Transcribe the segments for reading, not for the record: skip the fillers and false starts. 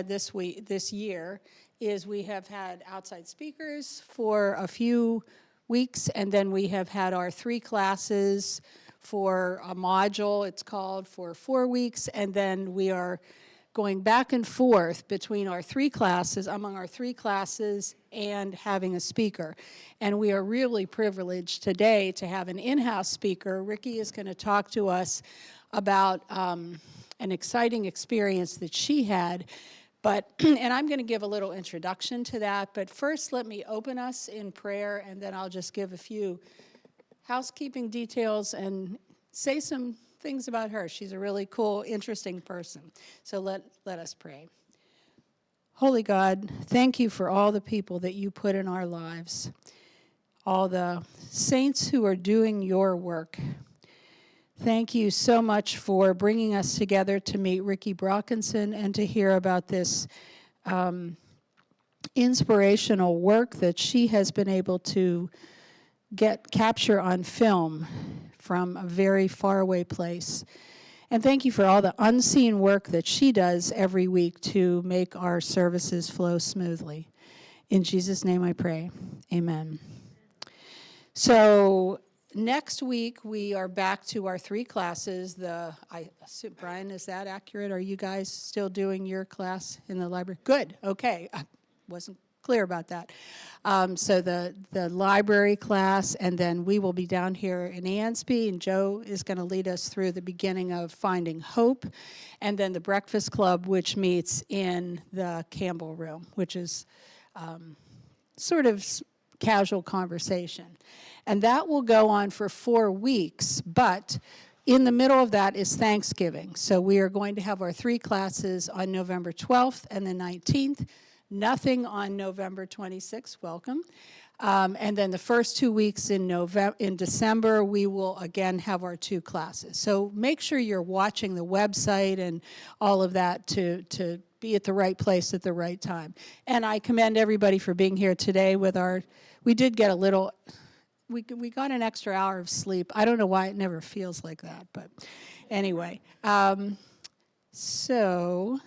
this year is we have had outside speakers for a few weeks, and then we have had our 3 classes for a module, it's called, for 4 weeks, and then we are going back and forth between our 3 classes, among our 3 classes, and having a speaker. And we are really privileged today to have an in-house speaker. Rici is going to talk to us about an exciting experience that she had. And I'm going to give a little introduction to that, but first let me open us in prayer, and then I'll just give a few housekeeping details and say some things about her. She's a really cool, interesting person. So let us pray. Holy God, thank you for all the people that you put in our lives, all the saints who are doing your work. Thank you so much for bringing us together to meet Rici Brockinson and to hear about this inspirational work that she has been able to capture on film from a very faraway place. And thank you for all the unseen work that she does every week to make our services flow smoothly. In Jesus' name I pray, amen. So next week we are back to our 3 classes. Brian, is that accurate? Are you guys still doing your class in the library? Good, okay. I wasn't clear about that. So the library class, and then we will be down here in Ansby, and Joe is going to lead us through the beginning of Finding Hope, and then the Breakfast Club, which meets in the Campbell Room, which is sort of casual conversation. And that will go on for 4 weeks, but in the middle of that is Thanksgiving. So we are going to have our 3 classes on November 12th and the 19th. Nothing on November 26th, welcome. And then the first 2 weeks in December, we will again have our 2 classes. So make sure you're watching the website and all of that to be at the right place at the right time. And I commend everybody for being here today with we did get a little, we got an extra hour of sleep. I don't know why it never feels like that, but anyway. So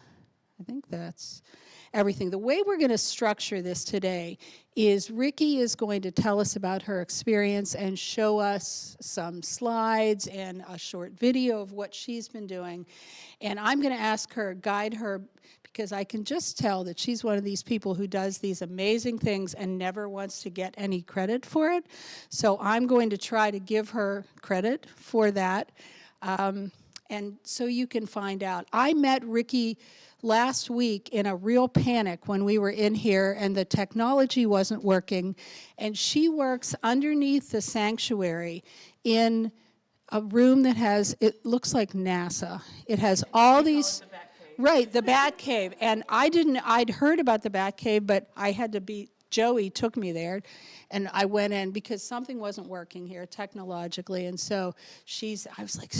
I think that's everything. The way we're going to structure this today is Rici is going to tell us about her experience and show us some slides and a short video of what she's been doing. And I'm going to guide her, because I can just tell that she's one of these people who does these amazing things and never wants to get any credit for it. So I'm going to try to give her credit for that. And so you can find out. I met Rici last week in a real panic when we were in here and the technology wasn't working. And she works underneath the sanctuary in a room that it looks like NASA. It has all these, right, the Bat Cave. And I'd heard about the Bat Cave, but Joey took me there. And I went in because something wasn't working here technologically. And so I was like,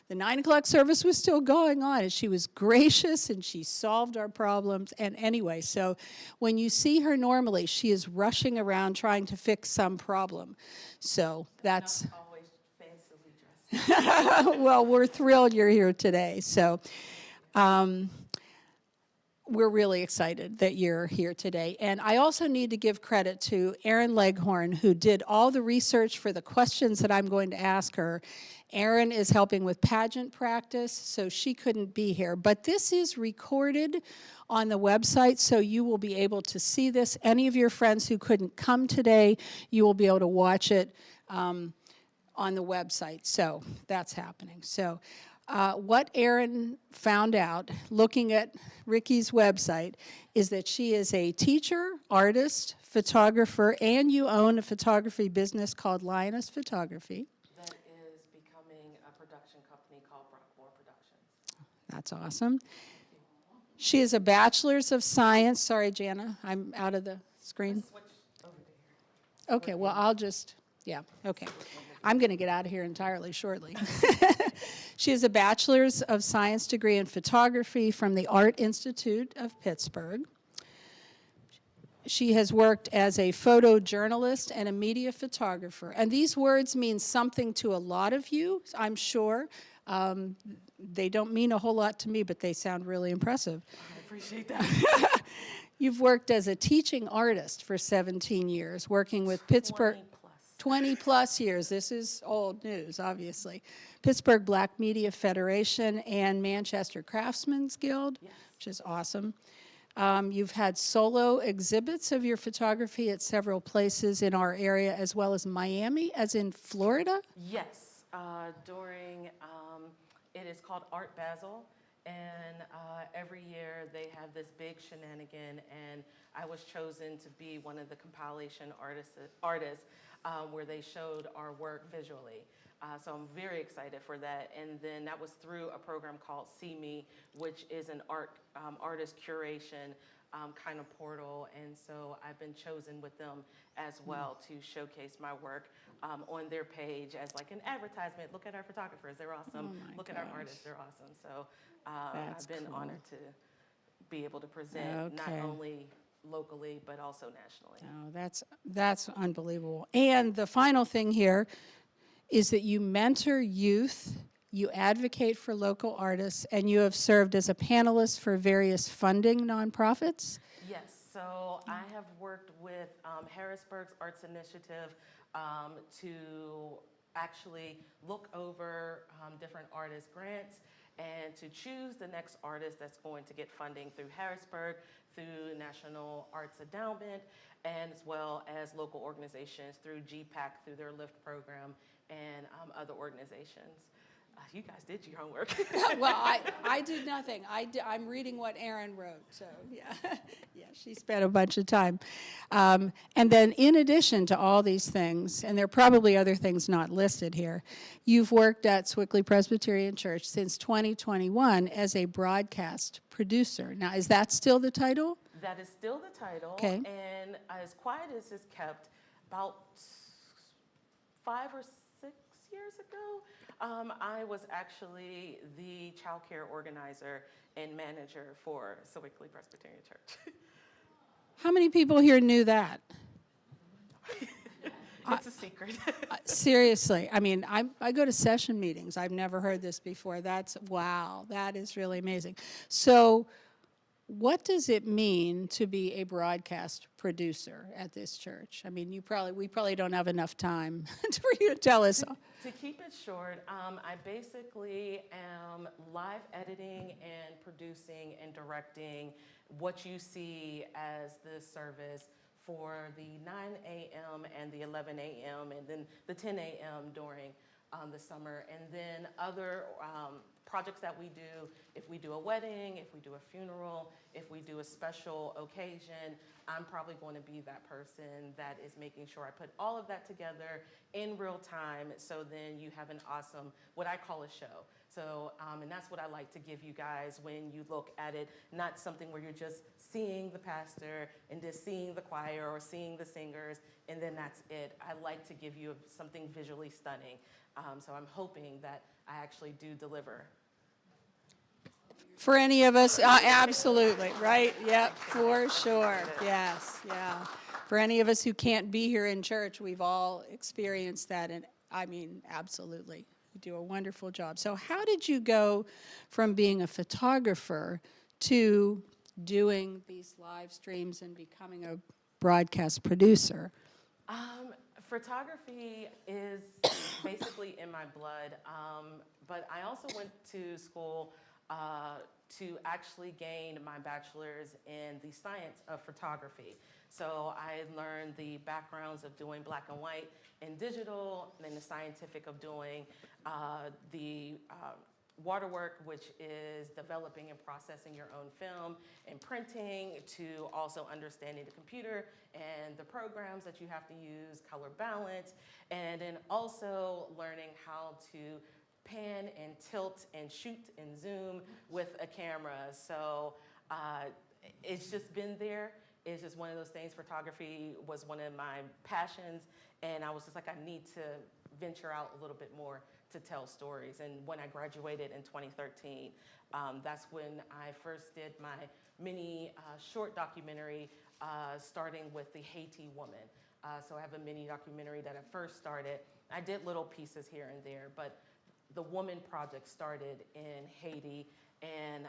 the 9 o'clock service was still going on, and she was gracious, and she solved our problems. And anyway, so when you see her normally, she is rushing around trying to fix some problem. So that's not always fancily dressed. Well, we're thrilled you're here today. So we're really excited that you're here today. And I also need to give credit to Erin Leghorn, who did all the research for the questions that I'm going to ask her. Erin is helping with pageant practice, so she couldn't be here. But this is recorded on the website, so you will be able to see this. Any of your friends who couldn't come today, you will be able to watch it on the website. So that's happening. So what Erin found out, looking at Rici's website, is that she is a teacher, artist, photographer, and you own a photography business called Lioness Photography. That is becoming a production company called Brockmore Productions. That's awesome. She is a bachelor's of science. Sorry, Jana, I'm out of the screen. Switch over to here. Okay, well, okay. I'm going to get out of here entirely shortly. She has a bachelor's of science degree in photography from the Art Institute of Pittsburgh. She has worked as a photojournalist and a media photographer. And these words mean something to a lot of you, I'm sure. they don't mean a whole lot to me, but they sound really impressive. I appreciate that. You've worked as a teaching artist for 17 years, working with Pittsburgh. 20 plus. 20 plus years. This is old news, obviously. Pittsburgh Black Media Federation and Manchester Craftsmen's Guild, Yes. which is awesome. You've had solo exhibits of your photography at several places in our area, as well as Miami, as in Florida. Yes, during, it is called Art Basel, and every year they have this big shenanigan, and I was chosen to be one of the compilation artists where they showed our work visually. So I'm very excited for that. And then that was through a program called See Me, which is an artist curation kind of portal. And so I've been chosen with them as well to showcase my work on their page as like an advertisement. Look at our photographers, they're awesome. Oh Look at our artists, they're awesome. So That's I've been cool. honored to be able to present Okay. not only locally, but also nationally. Oh, that's unbelievable. And the final thing here is that you mentor youth, you advocate for local artists, and you have served as a panelist for various funding nonprofits. Yes, so I have worked with Harrisburg's Arts Initiative to actually look over different artist grants and to choose the next artist that's going to get funding through Harrisburg, through National Arts Endowment, and as well as local organizations through GPAC, through their LIFT program, and other organizations. You guys did your homework. Well, I did nothing. I'm reading what Erin wrote, so yeah. Yeah, she spent a bunch of time. And then in addition to all these things, and there are probably other things not listed here, you've worked at Swickley Presbyterian Church since 2021 as a broadcast producer. Now, is that still the title? That is still the title. Okay. And as quiet as it's kept, about 5 or 6 years ago, I was actually the child care organizer and manager for Sewickley Presbyterian Church. How many people here knew that? It's a secret. Seriously, I mean, I go to session meetings. I've never heard this before. Wow, that is really amazing. So what does it mean to be a broadcast producer at this church? I mean, we probably don't have enough time for you to tell us. To keep it short, I basically am live editing and producing and directing what you see as the service for the 9 a.m. and the 11 a.m. and then the 10 a.m. during the summer, and then other projects that we do. If we do a wedding, if we do a funeral, if we do a special occasion, I'm probably going to be that person that is making sure I put all of that together in real time, so then you have an awesome, what I call a show. So, and that's what I like to give you guys when you look at it, not something where you're just seeing the pastor and just seeing the choir or seeing the singers, and then that's it. I like to give you something visually stunning. So I'm hoping that I actually do deliver. For any of us, absolutely, right? Yep, for sure. Yes, yeah. For any of us who can't be here in church, we've all experienced that, and I mean, absolutely. You do a wonderful job. So how did you go from being a photographer to doing these live streams and becoming a broadcast producer? Photography is basically in my blood, but I also went to school to actually gain my bachelor's in the science of photography. So I learned the backgrounds of doing black and white and digital, and then the scientific of doing the water work, which is developing and processing your own film, and printing, to also understanding the computer and the programs that you have to use, color balance, and then also learning how to pan and tilt and shoot and zoom with a camera. So it's just been there. It's just one of those things. Photography was one of my passions, and I was just like, I need to venture out a little bit more to tell stories. And when I graduated in 2013, that's when I first did my mini short documentary, starting with the Haiti woman. So I have a mini documentary that I first started. I did little pieces here and there, but the Woman Project started in Haiti, and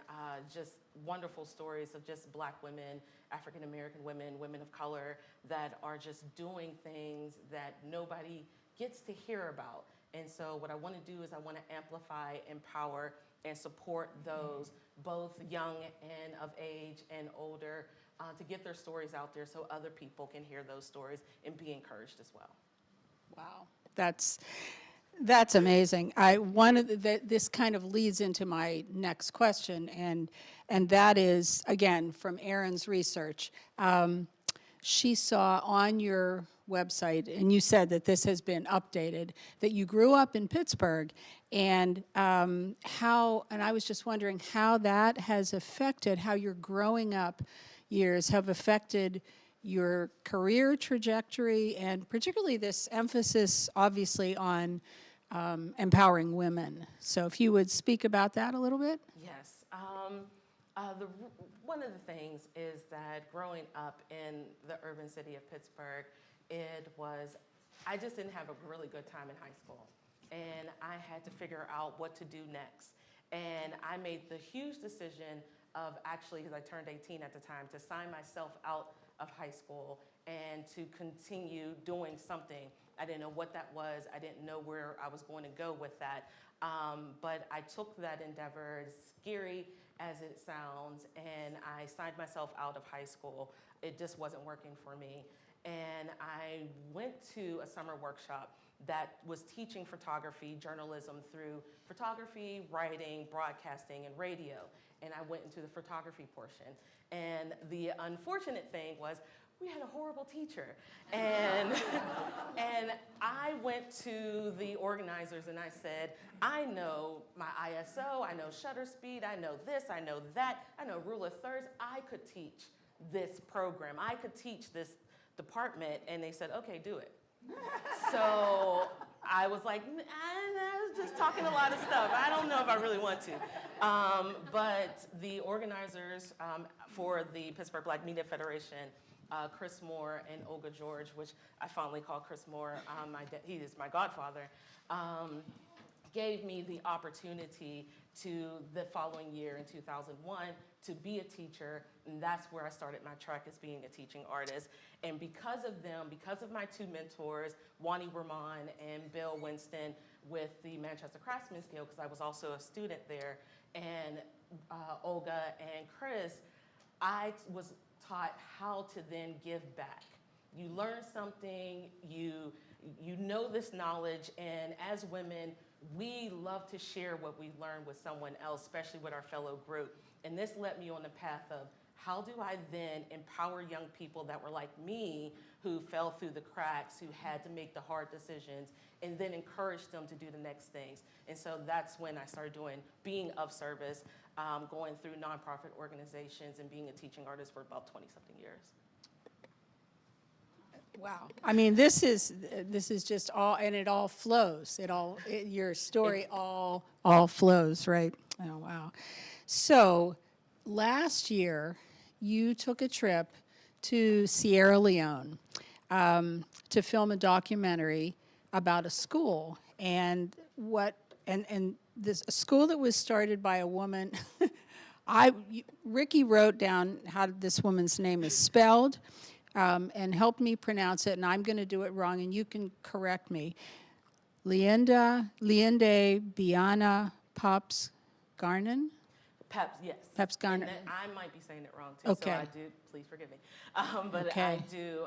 just wonderful stories of just Black women, African American women, women of color that are just doing things that nobody gets to hear about. And so what I want to do is I want to amplify, empower, and support those, both young and of age and older, to get their stories out there so other people can hear those stories and be encouraged as well. Wow, that's amazing. This kind of leads into my next question, and that is, again, from Erin's research. She saw on your website, and you said that this has been updated, that you grew up in Pittsburgh, and and I was just wondering how that has affected, how your growing up years have affected your career trajectory, and particularly this emphasis, obviously, on empowering women. So if you would speak about that a little bit. Yes. One of the things is that growing up in the urban city of Pittsburgh, I just didn't have a really good time in high school. And I had to figure out what to do next. And I made the huge decision of actually, because I turned 18 at the time, to sign myself out of high school and to continue doing something. I didn't know what that was. I didn't know where I was going to go with that. But I took that endeavor, as scary as it sounds, and I signed myself out of high school. It just wasn't working for me. And I went to a summer workshop that was teaching photography, journalism through photography, writing, broadcasting, and radio. And I went into the photography portion. And the unfortunate thing was we had a horrible teacher. And, and I went to the organizers and I said, I know my ISO, I know shutter speed, I know this, I know that, I know rule of thirds. I could teach this program. I could teach this department. And they said, okay, do it. So I was like, I was just talking a lot of stuff. I don't know if I really want to. But the organizers for the Pittsburgh Black Media Federation, Chris Moore and Olga George, which I fondly call Chris Moore, he is my godfather, gave me the opportunity to the following year in 2001 to be a teacher, and that's where I started my track as being a teaching artist. And because of them, because of my two mentors, Wani Rahman and Bill Winston with the Manchester Craftsman's Guild, because I was also a student there, and Olga and Chris, I was taught how to then give back. You learn something, you know this knowledge, and as women, we love to share what we learned with someone else, especially with our fellow group. And this led me on the path of how do I then empower young people that were like me, who fell through the cracks, who had to make the hard decisions, and then encourage them to do the next things. And so that's when I started being of service, going through nonprofit organizations and being a teaching artist for about 20-something years. Wow. I mean, this is just all, and it all flows. Your story all flows, right? Oh, wow. So last year, you took a trip to Sierra Leone to film a documentary about a school, and this a school that was started by a woman. Ricky wrote down how this woman's name is spelled, and helped me pronounce it, and I'm going to do it wrong, and you can correct me. Liende Biana Pops Garnon? Peps, yes. Peps Garnon. And I might be saying it wrong too, Okay. so I do, please forgive me. But Okay. I do,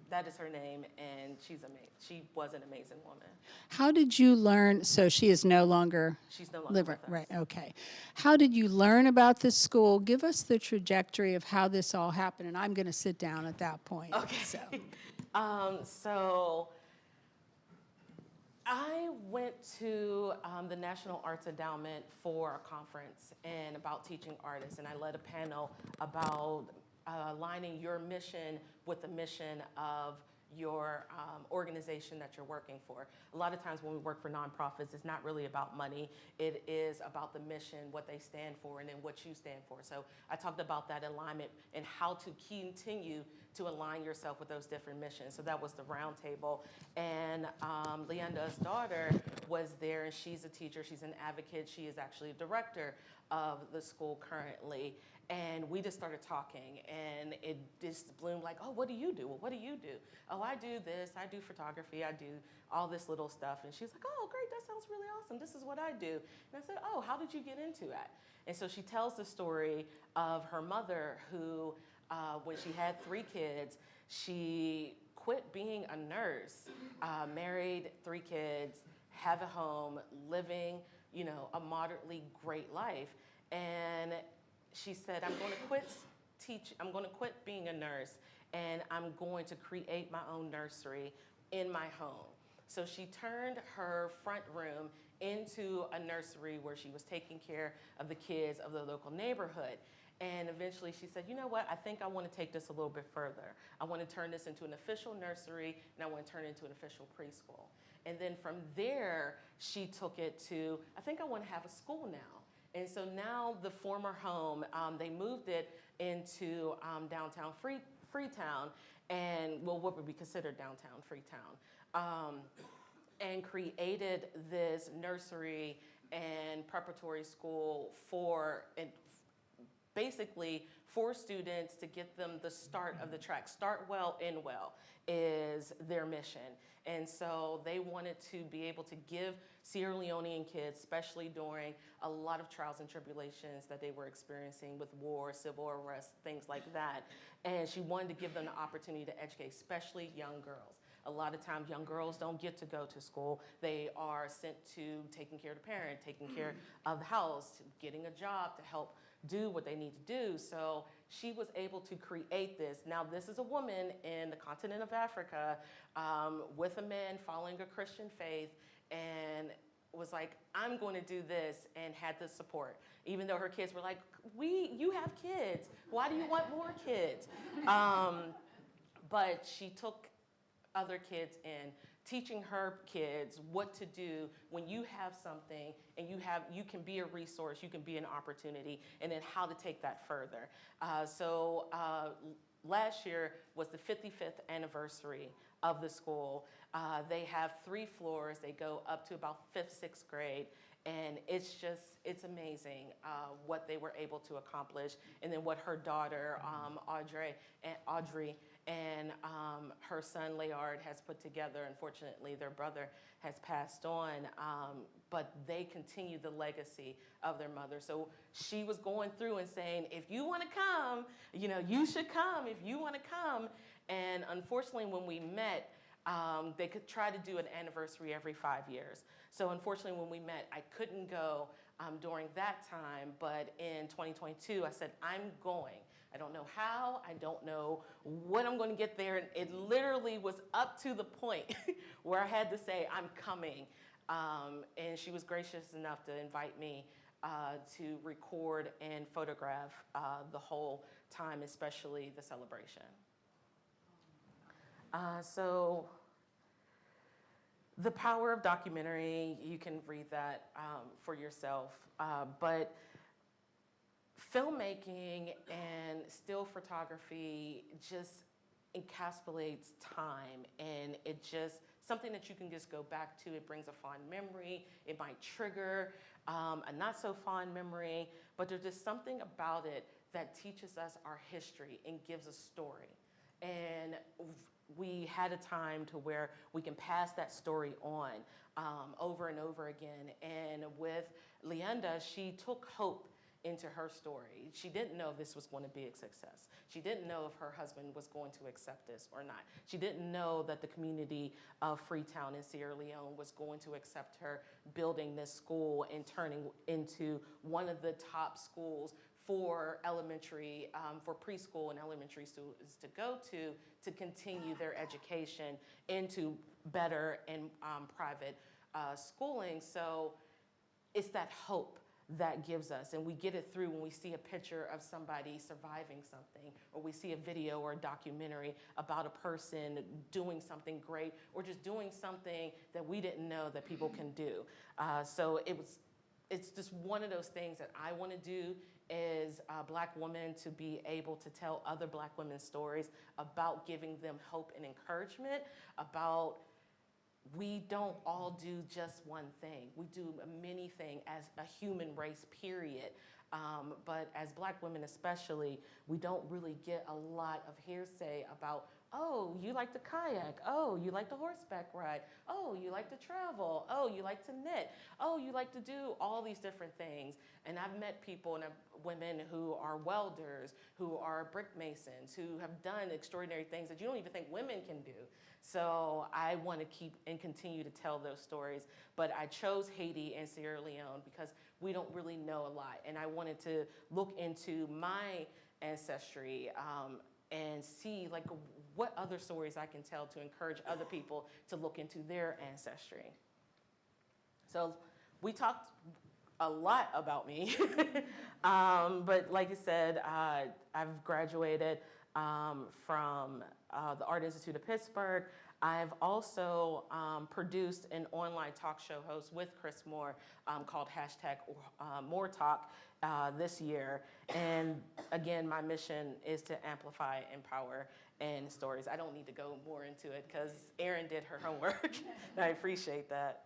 that is her name, and she's amazing. She was an amazing woman. How did you learn, so she is no longer She's no longer with us. right, okay. How did you learn about this school? Give us the trajectory of how this all happened, and I'm going to sit down at that point. Okay. So. So I went to the National Arts Endowment for a conference and about teaching artists, and I led a panel about aligning your mission with the mission of your organization that you're working for. A lot of times when we work for nonprofits, it's not really about money. It is about the mission, what they stand for, and then what you stand for. So I talked about that alignment and how to continue to align yourself with those different missions. So that was the round table. And Leanda's daughter was there, and she's a teacher. She's an advocate. She is actually a director of the school currently. And we just started talking, and it just bloomed like, oh, what do you do? Well, what do you do? Oh, I do this, I do photography, I do all this little stuff. And she's like, oh, great, that sounds really awesome. This is what I do. And I said, oh, how did you get into that? And so she tells the story of her mother who, when she had 3 kids, she quit being a nurse, married 3 kids, have a home, living, you know, a moderately great life. And she said, I'm going to quit being a nurse, and I'm going to create my own nursery in my home. So she turned her front room into a nursery where she was taking care of the kids of the local neighborhood. And eventually she said, you know what, I think I want to take this a little bit further. I want to turn this into an official nursery, and I want to turn it into an official preschool. And then from there, she took it to, I think I want to have a school now. And so now the former home, they moved it into downtown Freetown, and well, what would be considered downtown Freetown, and created this nursery and preparatory school for, basically for students to get them the start of the track. Start well, end well is their mission. And so they wanted to be able to give Sierra Leonean kids, especially during a lot of trials and tribulations that they were experiencing with war, civil unrest, things like that. And she wanted to give them the opportunity to educate, especially young girls. A lot of times young girls don't get to go to school. They are sent to taking care of the parent, taking care of the house, getting a job to help do what they need to do. So she was able to create this. Now, this is a woman in the continent of Africa with a man following a Christian faith, and was like, I'm going to do this, and had the support. Even though her kids were like, you have kids. Why do you want more kids? But she took other kids in, teaching her kids what to do when you have something and you can be a resource, you can be an opportunity, and then how to take that further. So last year was the 55th anniversary of the school. They have 3 floors. They go up to about 5th, 6th grade. And it's amazing what they were able to accomplish. And then what her daughter, Audrey, and her son, Layard, has put together. Unfortunately, their brother has passed on, but they continue the legacy of their mother. So she was going through and saying, if you want to come, you should come if you want to come. And unfortunately, when we met, they could try to do an anniversary every 5 years. So unfortunately, when we met, I couldn't go during that time, but in 2022, I said, I'm going. I don't know how, I don't know when I'm going to get there. And it literally was up to the point where I had to say, I'm coming. And she was gracious enough to invite me to record and photograph the whole time, especially the celebration. So the power of documentary, you can read that for yourself, but filmmaking and still photography just encapsulates time, and it just something that you can just go back to. It brings a fond memory. It might trigger a not so fond memory, but there's just something about it that teaches us our history and gives a story. And we had a time to where we can pass that story on over and over again. And with Leanda, she took hope into her story. She didn't know if this was going to be a success. She didn't know if her husband was going to accept this or not. She didn't know that the community of Freetown in Sierra Leone was going to accept her building this school and turning into one of the top schools for elementary, for preschool and elementary students to go to continue their education into better and private schooling. So it's that hope that gives us. And we get it through when we see a picture of somebody surviving something, or we see a video or a documentary about a person doing something great, or just doing something that we didn't know that people can do. So it's just one of those things that I want to do as a Black woman, to be able to tell other Black women's stories about giving them hope and encouragement, about we don't all do just one thing. We do many things as a human race, period. But as Black women especially, we don't really get a lot of hearsay about, oh, you like to kayak, oh, you like to horseback ride, oh, you like to travel, oh, you like to knit, oh, you like to do all these different things. And I've met people and women who are welders, who are brick masons, who have done extraordinary things that you don't even think women can do. So I want to keep and continue to tell those stories. But I chose Haiti and Sierra Leone because we don't really know a lot. And I wanted to look into my ancestry and see like what other stories I can tell to encourage other people to look into their ancestry. So we talked a lot about me, but like I said, I've graduated from the Art Institute of Pittsburgh. I've also produced an online talk show host with Chris Moore called #MoreTalk this year. And again, my mission is to amplify, empower, and stories. I don't need to go more into it because Erin did her homework, and I appreciate that.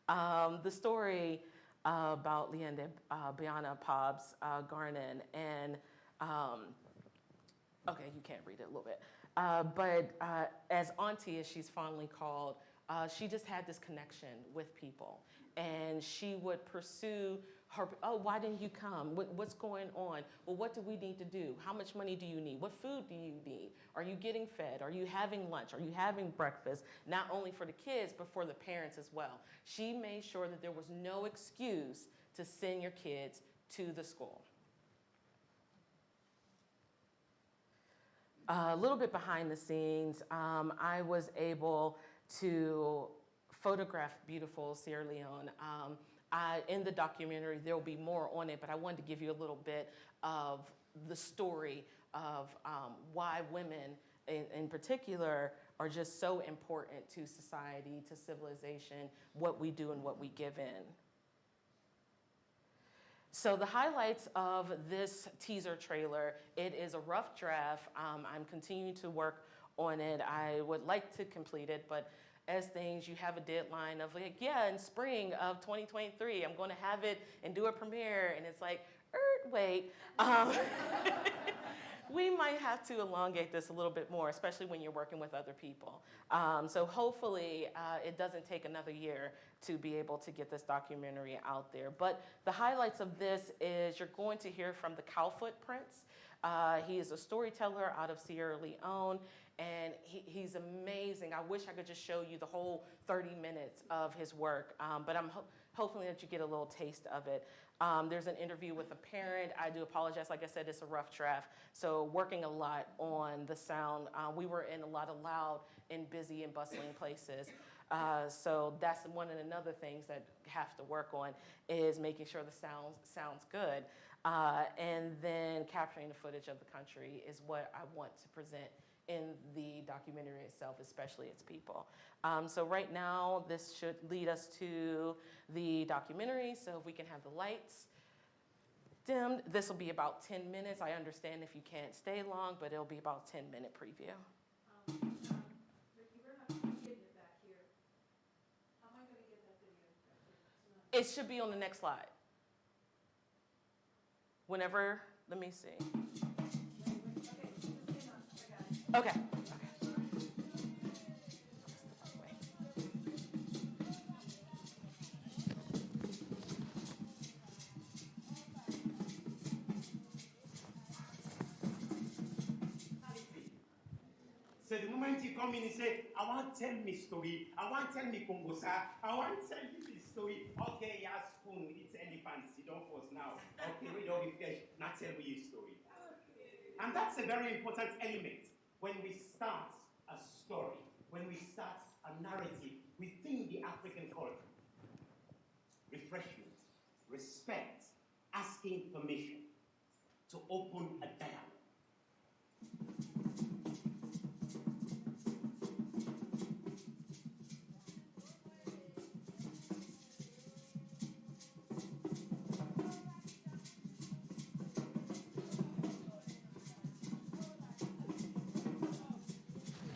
The story about Leanda Banna Pobbs Garnon, and okay, you can't read it a little bit. But as Auntie, as she's fondly called, she just had this connection with people. And she would pursue her, oh, why didn't you come? What's going on? Well, what do we need to do? How much money do you need? What food do you need? Are you getting fed? Are you having lunch? Are you having breakfast? Not only for the kids, but for the parents as well. She made sure that there was no excuse to send your kids to the school. A little bit behind the scenes, I was able to photograph beautiful Sierra Leone. In the documentary, there will be more on it, but I wanted to give you a little bit of the story of why women in particular are just so important to society, to civilization, what we do and what we give in. So the highlights of this teaser trailer, it is a rough draft. I'm continuing to work on it. I would like to complete it, but as things, you have a deadline of like, yeah, in spring of 2023, I'm going to have it and do a premiere. And it's like, wait. We might have to elongate this a little bit more, especially when you're working with other people. So hopefully it doesn't take another year to be able to get this documentary out there. But the highlights of this is you're going to hear from the Cowfoot Prince. He is a storyteller out of Sierra Leone, and he's amazing. I wish I could just show you the whole 30 minutes of his work, but I'm hopefully that you get a little taste of it. There's an interview with a parent. I do apologize. Like I said, it's a rough draft. So working a lot on the sound. We were in a lot of loud and busy and bustling places. So that's one of another things that have to work on is making sure the sounds good. And then capturing the footage of the country is what I want to present in the documentary itself, especially its people. So right now, this should lead us to the documentary. So if we can have the lights dimmed, this will be about 10 minutes. I understand if you can't stay long, but it'll be about a 10-minute preview. Ricky, we're not getting it back here. How am I going to get that video back here? It should be on the next slide. Whenever, let me see. Okay. So the moment you come in, you say, I want to tell me story. I want to tell me Kongosa. I want to tell you this story. Okay, you have spoon, it's elephants. You don't force now. Okay, we don't be fish. Now tell me your story. And that's a very important element when we start a story, when we start a narrative within the African culture. Refreshment, respect, asking permission to open a dialogue.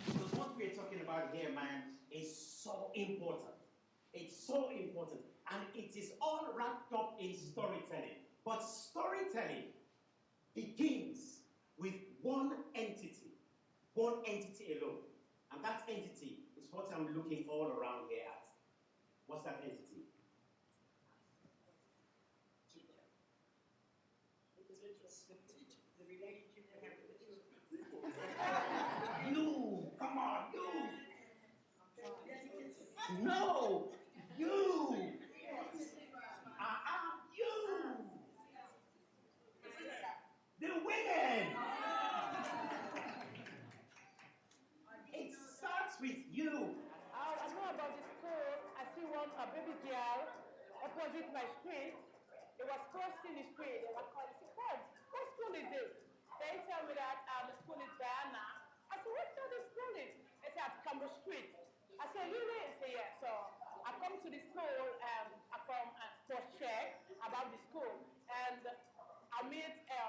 Because what we're talking about here, man, is so important. It's so important. And it is all wrapped up in storytelling. But storytelling begins with one entity alone. And that entity is what I'm looking all around here at. What's that entity? Teacher. The relationship we have with the children. You! Come on, you! No! You! You! The women! It starts with you. I know about the school. I see a baby girl opposite my street. It was crossing the street. They were calling, I said, what school is it? They tell me that the school is Banna. I said, what the school is? They said, at Cambo Street. I said, really? They say, yeah. So I come to the school and I come and cross-check about the school. And I meet a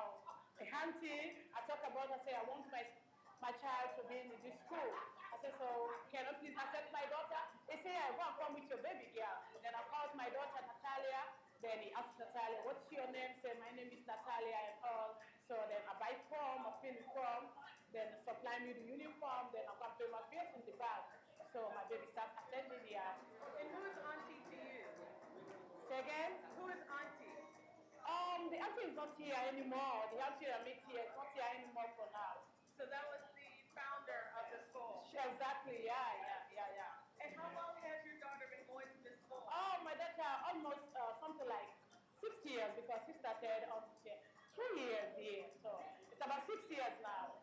auntie. I talk about, I say, I want my child to be in this school. I said, so can I please accept my daughter? They say, I want to come with your baby girl. Then I called my daughter, Natalia. Then he asked Natalia, what's your name? Say, my name is Natalia and all. So then I buy form, I fill the form. Then supply me the uniform. Then I can pay my fees in the bag. So my baby starts attending here. And who is auntie to you? Say again? Who is auntie? The auntie is not here anymore. The auntie I met here is not here anymore for now. So that was the founder of the school. Exactly, yeah. And how long has your daughter been going to this school? Oh, my daughter almost something like 6 years because she started on 3 years here. So it's about 6 years now.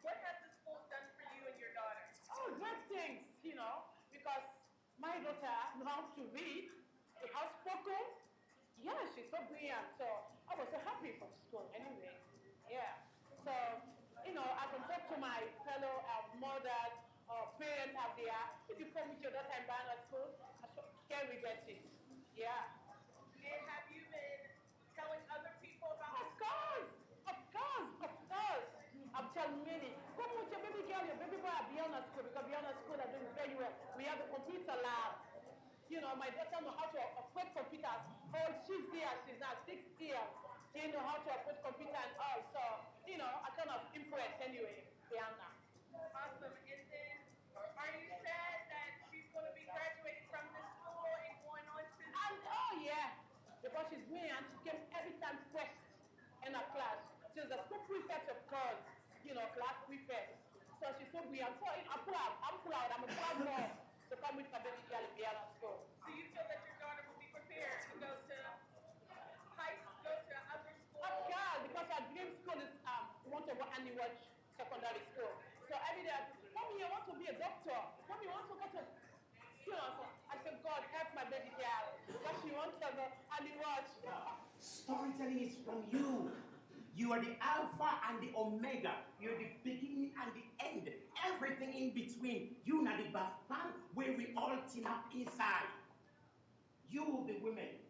What has the school done for you and your daughter? Oh, great things, because my daughter knows how to read, the house spoken. Yeah, she's so brilliant. So I was so happy from school anyway. Yeah. So, I can talk to my fellow mothers or parents out there. If you come with your daughter in Banna school, can we get it? Yeah. And have you been telling other people about Of course. I'm telling many, come with your baby girl, your baby boy at Banna school, because Banna school are doing very well. We have a computer lab. My daughter knows how to operate computers. Oh, she's here, she's now 6 years. She knows how to operate computer and all. So, I kind of impressed anyway, Banna. Awesome. And then, are you sad that she's going to be graduating from this school and going on to... Oh, yeah. Because she's brilliant. She came every time first in her class. She's a school prefect, of course. Class prefect. So she's so brilliant. So I'm proud. I'm a proud mom to come with my baby girl in Banna school. So you feel that your daughter will be prepared to go to high school, go to other schools? Of course, because our dream school is, we want to go and watch secondary school. So every day, Mommy, I want to be a doctor. Mommy, I want to go to, so I said, God, help my baby girl. Because she wants to go and watch. Storytelling is from you. You are the Alpha and the Omega. You're the beginning and the end. Everything in between. You are the Bafan, where we all team up inside. You, the women.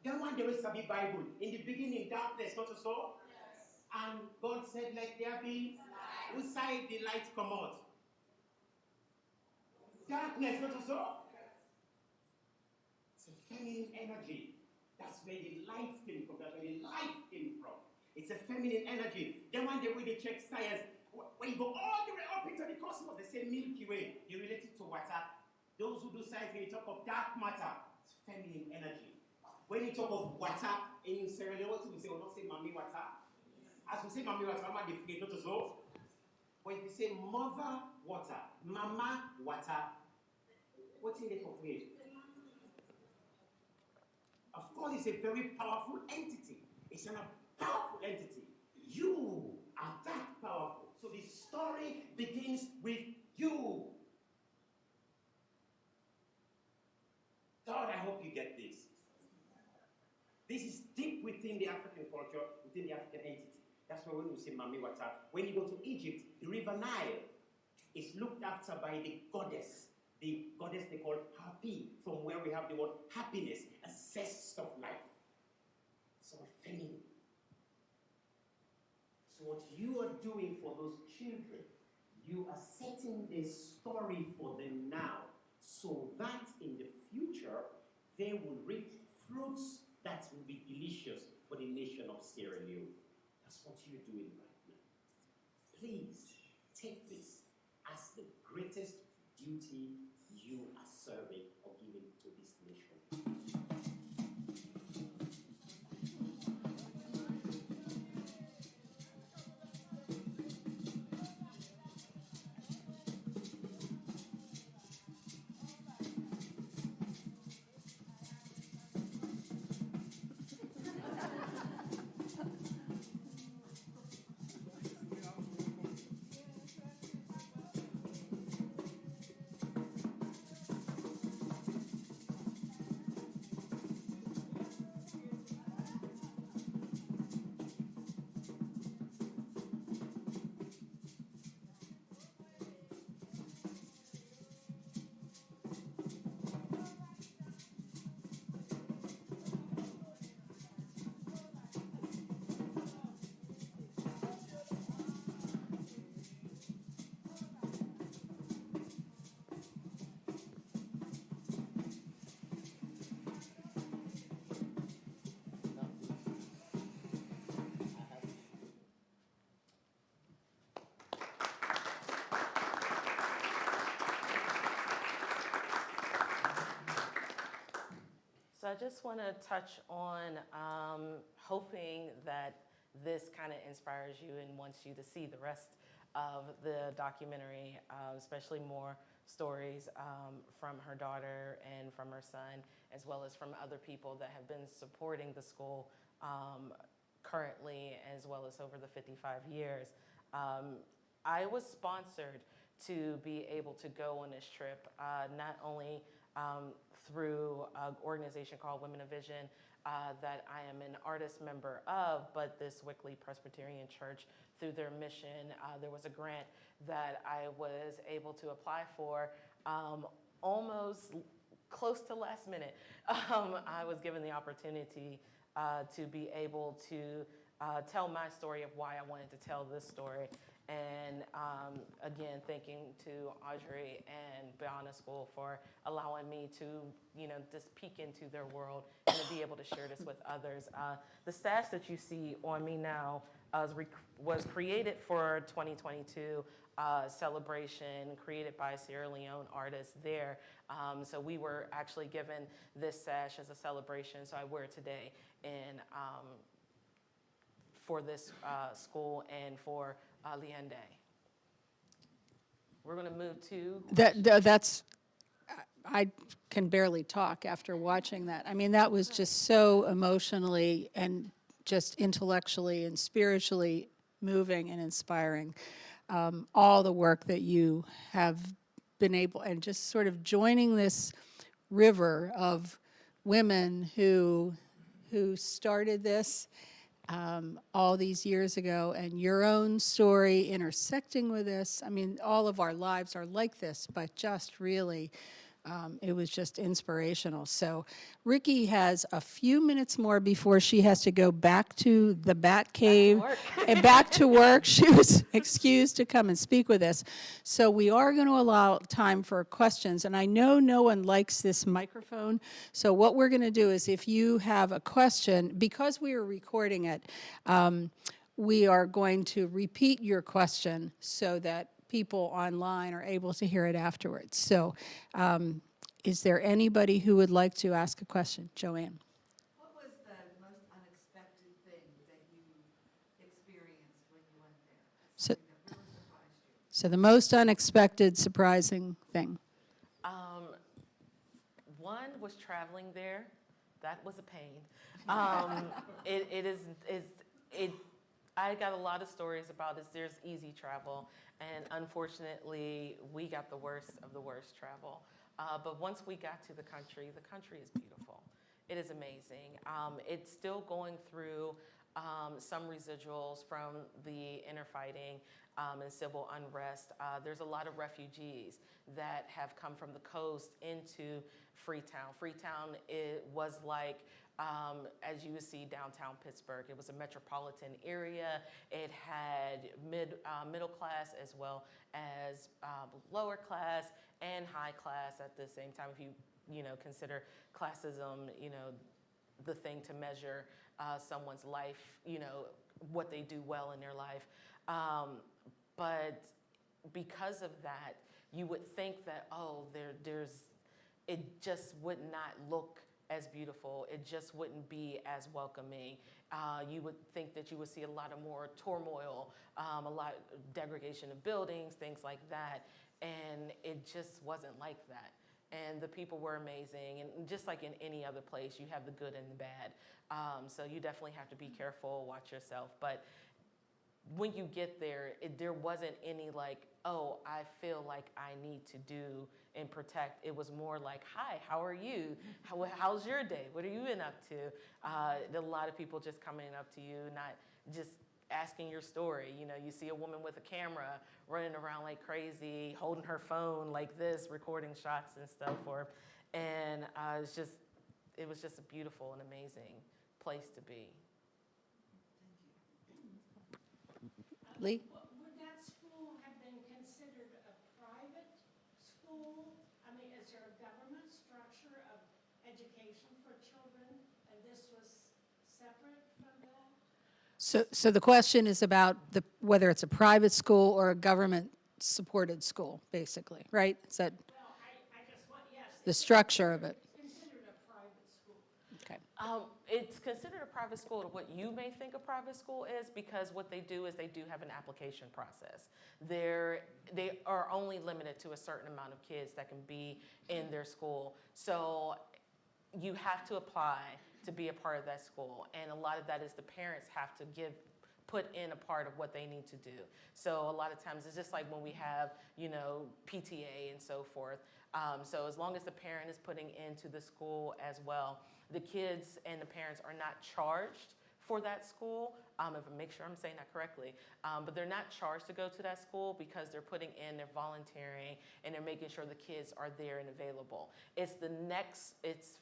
That one there is a Bible. In the beginning, darkness, not so? And God said, let there be. Who side the light come out? Darkness, not so? It's a feminine energy. That's where the light came from. That's where the light came from. It's a feminine energy. Then one day when they check science, when you go all the way up into the cosmos, they say Milky Way, you relate it to water. Those who do science, when you talk of dark matter, it's feminine energy. When you talk of water, in Sierra Leone, we say, we'll not say mommy water. As we say mommy water, mama they forget not to so. But if you say mother water, mama water, what's in there for free? Of course, it's a very powerful entity. It's a powerful entity. You are that powerful. So the story begins with you. God, I hope you get this. This is deep within the African culture, within the African entity. That's why when we say Mami Wata, when you go to Egypt, the River Nile is looked after by the goddess they call Happy, from where we have the word happiness, a zest of life. So feminine. So what you are doing for those children, you are setting the story for them now, so that in the future, they will reap fruits that will be delicious for the nation of Sierra Leone. That's what you're doing right now. Please take this as the greatest duty you are serving or giving to this nation. So I just want to touch on hoping that this kind of inspires you and wants you to see the rest of the documentary, especially more stories from her daughter and from her son, as well as from other people that have been supporting the school currently, as well as over the 55 years. I was sponsored to be able to go on this trip, not only through an organization called Women of Vision that I am an artist member of, but this Wickley Presbyterian Church, through their mission, there was a grant that I was able to apply for almost close to last minute. I was given the opportunity to be able to tell my story of why I wanted to tell this story. And again, thanking to Audrey and Banna School for allowing me to, just peek into their world and to be able to share this with others. The stash that you see on me now was created for 2022 celebration, created by Sierra Leone artists there. So we were actually given this sash as a celebration, so I wear it today for this school and for Liende. We're going to move to That's, I can barely talk after watching that. I mean, that was just so emotionally and just intellectually and spiritually moving and inspiring. All the work that you have been able, and just sort of joining this river of women who started this all these years ago, and your own story intersecting with this. I mean, all of our lives are like this, but just really It was just inspirational. So Rici has a few minutes more before she has to go back to the Bat Cave. And back to work. She was excused to come and speak with us. So we are going to allow time for questions. And I know no one likes this microphone. So what we're going to do is if you have a question, because we are recording it, we are going to repeat your question so that people online are able to hear it afterwards. So is there anybody who would like to ask a question? Joanne. What was the most unexpected thing that you experienced when you went there? So, Something that really surprised you? so the most unexpected, surprising thing. One was traveling there. That was a pain. I got a lot of stories about this. There's easy travel, and unfortunately, we got the worst of the worst travel. But once we got to the country is beautiful. It is amazing. It's still going through some residuals from the inner fighting and civil unrest. There's a lot of refugees that have come from the coast into Freetown. Freetown, it was like, as you would see downtown Pittsburgh, it was a metropolitan area. It had middle class as well as lower class and high class at the same time. If you consider classism, the thing to measure someone's life, what they do well in their life. But because of that, you would think that, it just would not look as beautiful. It just wouldn't be as welcoming. You would think that you would see a lot of more turmoil, a lot of degradation of buildings, things like that. And it just wasn't like that. And the people were amazing. And just like in any other place, you have the good and the bad. So you definitely have to be careful, watch yourself. But when you get there, there wasn't any like, oh, I feel like I need to do and protect. It was more like, hi, how are you? How's your day? What have you been up to? A lot of people just coming up to you, not just asking your story. You see a woman with a camera running around like crazy, holding her phone like this, recording shots and stuff for, and it was just a beautiful and amazing place to be. Lee? Would that school have been considered a private school? I mean, is there a government structure of education for children, and this was separate from that? So the question is about whether it's a private school or a government-supported school, basically, right? Is that Well, I just want, yes. the structure of it? It's considered a private school. Okay. It's considered a private school to what you may think a private school is, because what they do is they do have an application process. They are only limited to a certain amount of kids that can be in their school. So you have to apply to be a part of that school. And a lot of that is the parents have to put in a part of what they need to do. So a lot of times it's just like when we have, PTA and so forth. So as long as the parent is putting into the school as well, the kids and the parents are not charged for that school. If I make sure I'm saying that correctly, but they're not charged to go to that school because they're putting in, they're volunteering, and they're making sure the kids are there and available. It's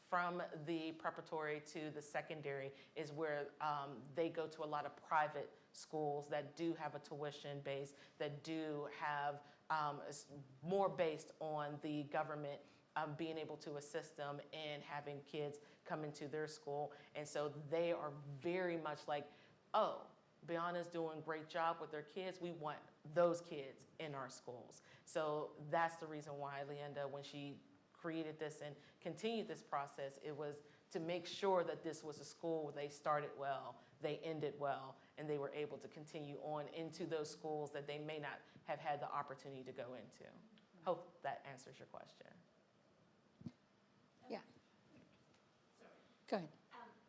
from the preparatory to the secondary is where they go to a lot of private schools that do have a tuition base, that do have more based on the government being able to assist them in having kids come into their school. And so they are very much like, oh, Banna's doing a great job with their kids. We want those kids in our schools. So that's the reason why Leanda, when she created this and continued this process, it was to make sure that this was a school where they started well, they ended well, and they were able to continue on into those schools that they may not have had the opportunity to go into. Hope that answers your question. Yeah. Go ahead.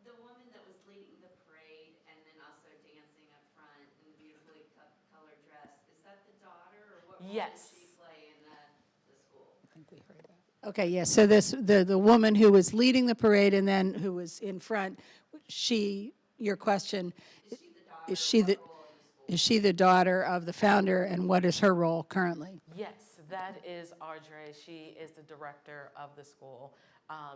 The woman that was leading the parade and then also dancing up front in the beautifully colored dress, is that the daughter, or what role Yes. did she play in the school? I think we heard that. Okay, yes, so the woman who was leading the parade and then who was in front, your question, Is she the daughter? is she the daughter of the founder, and what is her role currently? Yes, That is Audrey. She is the director of the school.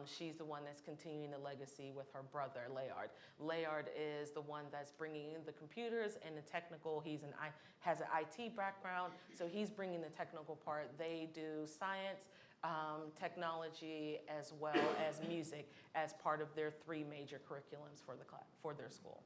She's the one that's continuing the legacy with her brother, Layard. Layard is the one that's bringing in the computers and the technical. Has an IT background, so he's bringing the technical part. They do science, technology, as well as music as part of their 3 major curriculums for their school.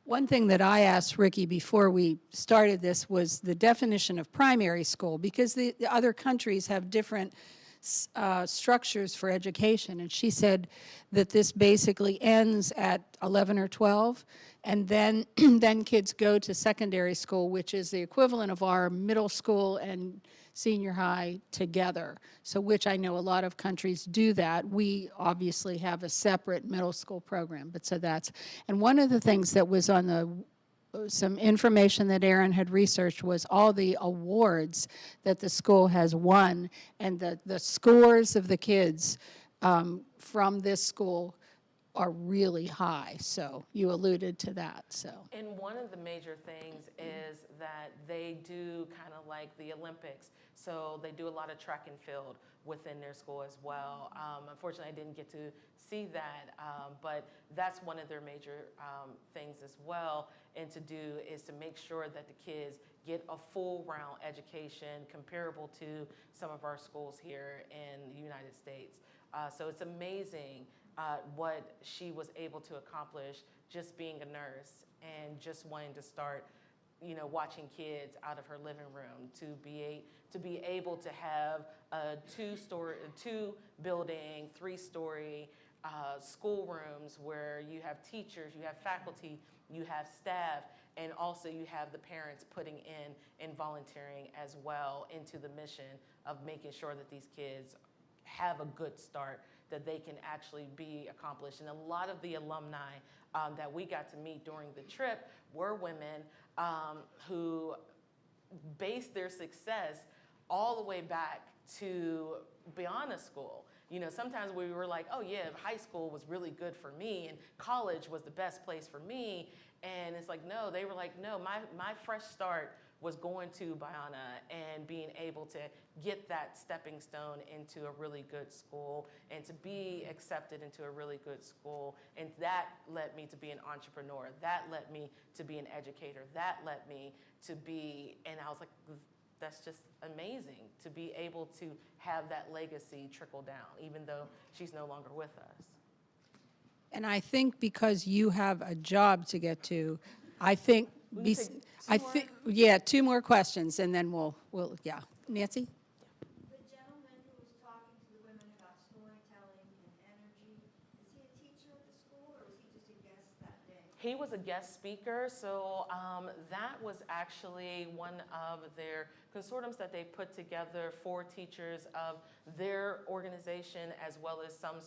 One thing that I asked Ricky before we started this was the definition of primary school, because the other countries have different structures for education. And she said that this basically ends at 11 or 12, and then, then kids go to secondary school, which is the equivalent of our middle school and senior high together. So which I know a lot of countries do that. We obviously have a separate middle school program, but so that's, and one of the things that was on the some information that Aaron had researched was all the awards that the school has won, and the scores of the kids from this school are really high. So you alluded to that. So. And one of the major things is that they do kind of like the Olympics. So they do a lot of track and field within their school as well. Unfortunately, I didn't get to see that, but that's one of their major things as well. And to do is to make sure that the kids get a full round education comparable to some of our schools here in the United States. So it's amazing what she was able to accomplish just being a nurse and just wanting to start, watching kids out of her living room, to be able to have a 2-building, 3-story schoolrooms where you have teachers, you have faculty, you have staff, and also you have the parents putting in and volunteering as well into the mission of making sure that these kids have a good start, that they can actually be accomplished. And a lot of the alumni that we got to meet during the trip were women who based their success all the way back to Banna school. Sometimes we were like, oh yeah, high school was really good for me and college was the best place for me. And it's like, no, they were like, no, my fresh start was going to Banna and being able to get that stepping stone into a really good school and to be accepted into a really good school. And that led me to be an entrepreneur. That led me to be an educator. That led me to be, and I was like, that's just amazing to be able to have that legacy trickle down, even though she's no longer with us. And I think because you have a job to get to, I think, We can take yeah, 2 more questions, and then we'll yeah. Nancy? The gentleman who was talking to the women about storytelling and energy, is he a teacher at the school, or was he just a guest that day? He was a guest speaker, so that was actually one of their consortiums that they put together for teachers of their organization, as well as some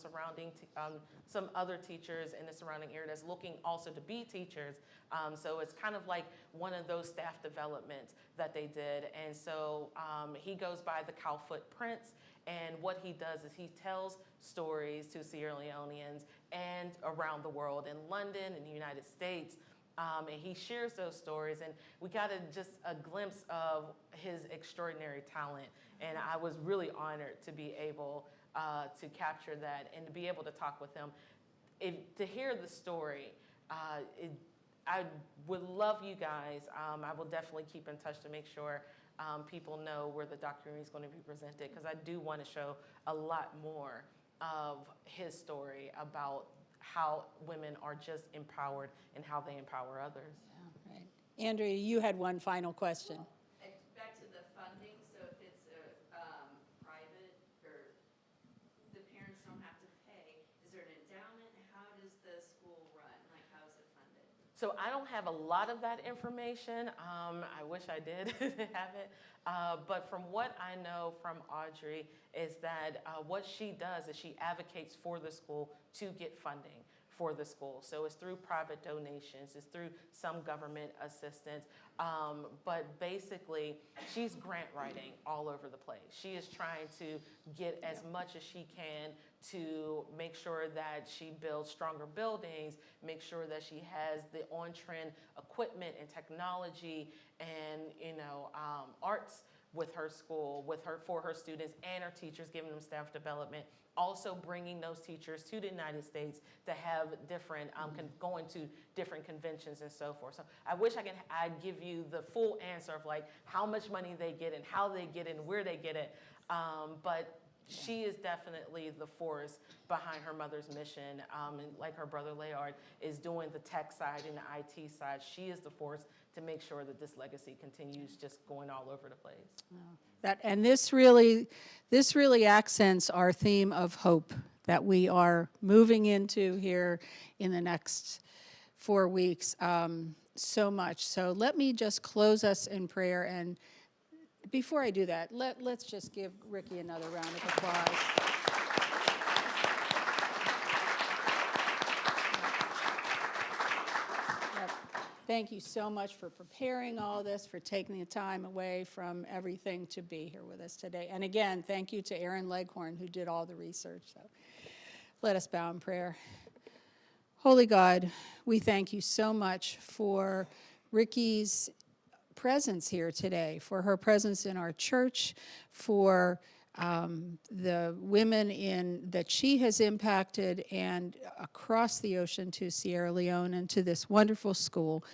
some other teachers in the surrounding area that's looking also to be teachers. So it's kind of like one of those staff developments that they did. And so he goes by the Cowfoot Prince, and what he does is he tells stories to Sierra Leoneans and around the world, in London, in the United States. And he shares those stories, and we got just a glimpse of his extraordinary talent. And I was really honored to be able to capture that and to be able to talk with him. To hear the story, I would love you guys. I will definitely keep in touch to make sure people know where the documentary is going to be presented, because I do want to show a lot more of his story about how women are just empowered and how they empower others. Yeah, right. Andrea, you had one final question. Back to the funding, so if it's private or the parents don't have to pay, is there an endowment? How does the school run? Like, how is it funded? So I don't have a lot of that information. I wish I did have it. But from what I know from Audrey is that what she does is she advocates for the school to get funding for the school. So it's through private donations, it's through some government assistance, but basically she's grant writing all over the place. She is trying to get as much as she can to make sure that she builds stronger buildings, make sure that she has the on-trend equipment and technology and arts with her school, for her students and her teachers, giving them staff development. Also bringing those teachers to the United States to have different, going to different conventions and so forth. So I wish I'd give you the full answer of like how much money they get and how they get it and where they get it. But she is definitely the force behind her mother's mission. And like her brother Layard is doing the tech side and the IT side. She is the force to make sure that this legacy continues just going all over the place. And this really accents our theme of hope that we are moving into here in the next 4 weeks so much. So let me just close us in prayer. And before I do that, let's just give Ricky another round of applause. Thank you so much for preparing all this, for taking the time away from everything to be here with us today. And again, thank you to Aaron Leghorn, who did all the research. So let us bow in prayer. Holy God, we thank you so much for Ricky's presence here today, for her presence in our church, for the women that she has impacted, and across the ocean to Sierra Leone and to this wonderful school.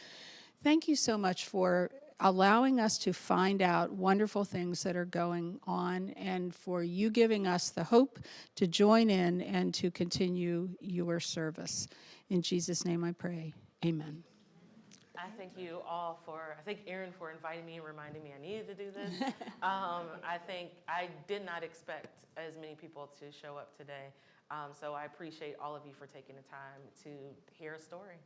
Thank you so much for allowing us to find out wonderful things that are going on, and for you giving us the hope to join in and to continue your service. In Jesus' name I pray, amen. I thank you all I thank Erin for inviting me and reminding me I needed to do this. I did not expect as many people to show up today. So I appreciate all of you for taking the time to hear a story.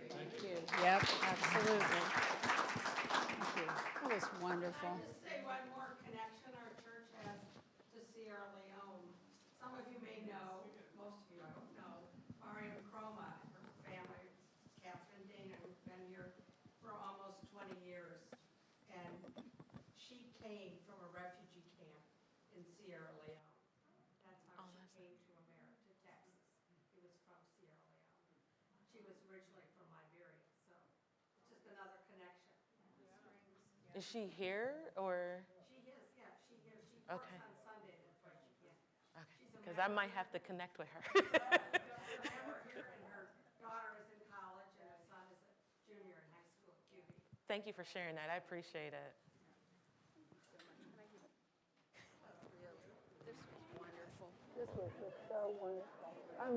Thank you. Yep, absolutely. Thank you. That was wonderful. Can I just say one more connection our church has to Sierra Leone? Some of you may know, most of you I don't know, Mariam Croma, her family, Catherine Dana, who've been here for almost 20 years. And she came from a refugee camp in Sierra Leone. That's how she came to America, to Texas. It was from Sierra Leone. She was originally from Liberia, so it's just another connection. Is she here or? She is, yeah, she here. She works Okay. on Sunday, that's why she can't. Okay, because I might have to connect with her. Remember here, and her daughter is in college, and her son is a junior in high school at QB. Thank you for sharing that. I appreciate it. I'm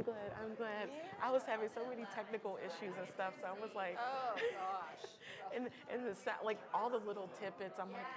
glad. I was having so many technical issues and stuff, so I was like, oh gosh. and the like all the little tidbits, I'm like,